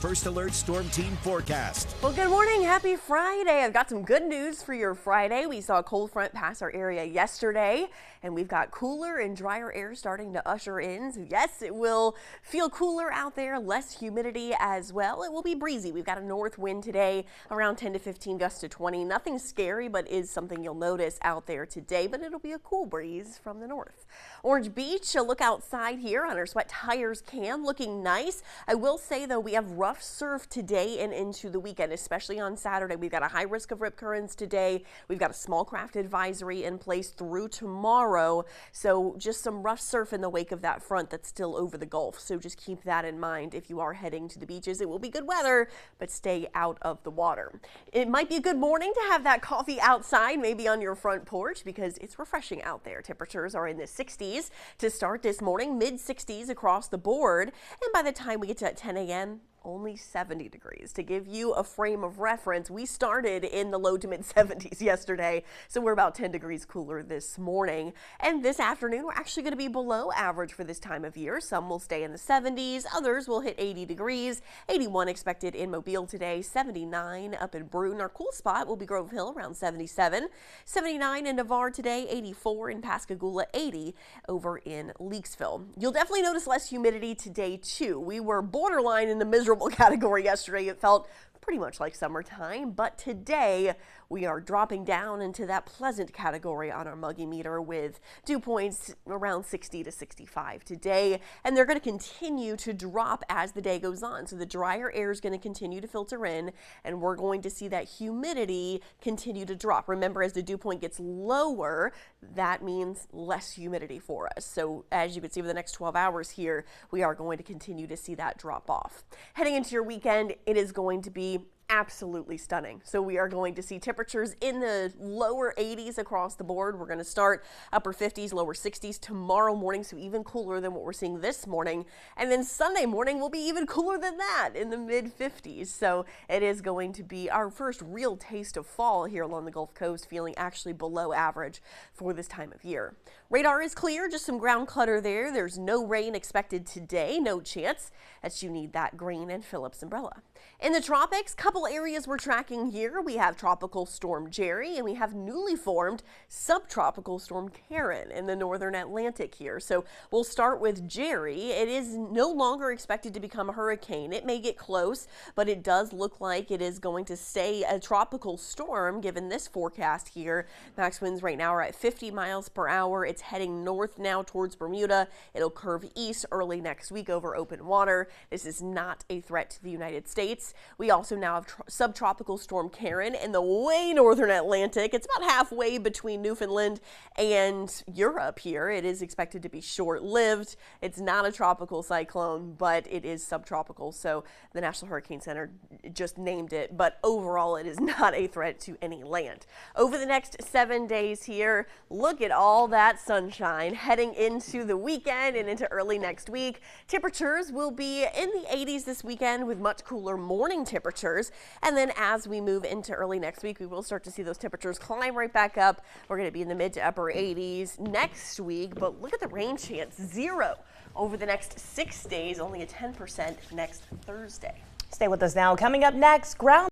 First Alert Storm Team forecast. Well, good morning. Happy Friday. I've got some good news for your Friday. We saw a cold front pass our area yesterday, and we've got cooler and drier air starting to usher in. So yes, it will feel cooler out there, less humidity as well. It will be breezy. We've got a north wind today, around 10 to 15 gusts to 20. Nothing scary, but is something you'll notice out there today, but it'll be a cool breeze from the north. Orange Beach, a look outside here on our sweat tires cam, looking nice. I will say though, we have rough surf today and into the weekend, especially on Saturday. We've got a high risk of rip currents today. We've got a small craft advisory in place through tomorrow. So just some rough surf in the wake of that front that's still over the Gulf. So just keep that in mind if you are heading to the beaches. It will be good weather, but stay out of the water. It might be a good morning to have that coffee outside, maybe on your front porch, because it's refreshing out there. Temperatures are in the 60s to start this morning, mid 60s across the board. And by the time we get to 10 a.m., only 70 degrees. To give you a frame of reference, we started in the low to mid 70s yesterday, so we're about 10 degrees cooler this morning. And this afternoon, we're actually going to be below average for this time of year. Some will stay in the 70s, others will hit 80 degrees. 81 expected in Mobile today, 79 up in Bruin. Our cool spot will be Grove Hill around 77, 79 in Navarre today, 84 in Pascagoula, 80 over in Leakesville. You'll definitely notice less humidity today too. We were borderline in the miserable category yesterday. It felt pretty much like summertime, but today we are dropping down into that pleasant category on our muggy meter with dew points around 60 to 65 today, and they're going to continue to drop as the day goes on. So the drier air is going to continue to filter in, and we're going to see that humidity continue to drop. Remember, as the dew point gets lower, that means less humidity for us. So as you can see over the next 12 hours here, we are going to continue to see that drop off. Heading into your weekend, it is going to be absolutely stunning. So we are going to see temperatures in the lower 80s across the board. We're going to start upper 50s, lower 60s tomorrow morning, so even cooler than what we're seeing this morning. And then Sunday morning will be even cooler than that in the mid 50s. So it is going to be our first real taste of fall here along the Gulf Coast, feeling actually below average for this time of year. Radar is clear, just some ground clutter there. There's no rain expected today, no chance that you need that Green and Phillips umbrella. In the tropics, couple areas we're tracking here. We have Tropical Storm Jerry, and we have newly formed Subtropical Storm Karen in the northern Atlantic here. So we'll start with Jerry. It is no longer expected to become a hurricane. It may get close, but it does look like it is going to stay a tropical storm given this forecast here. Max winds right now are at 50 miles per hour. It's heading north now towards Bermuda. It'll curve east early next week over open water. This is not a threat to the United States. We also now have Subtropical Storm Karen in the way northern Atlantic. It's about halfway between Newfoundland and Europe here. It is expected to be short-lived. It's not a tropical cyclone, but it is subtropical, so the National Hurricane Center just named it, but overall it is not a threat to any land. Over the next 7 days here, look at all that sunshine heading into the weekend and into early next week. Temperatures will be in the 80s this weekend with much cooler morning temperatures, and then as we move into early next week, we will start to see those temperatures climb right back up. We're going to be in the mid to upper 80s next week, but look at the rain chance, 0 over the next 6 days, only a 10% next Thursday. Stay with us now. Coming up next, ground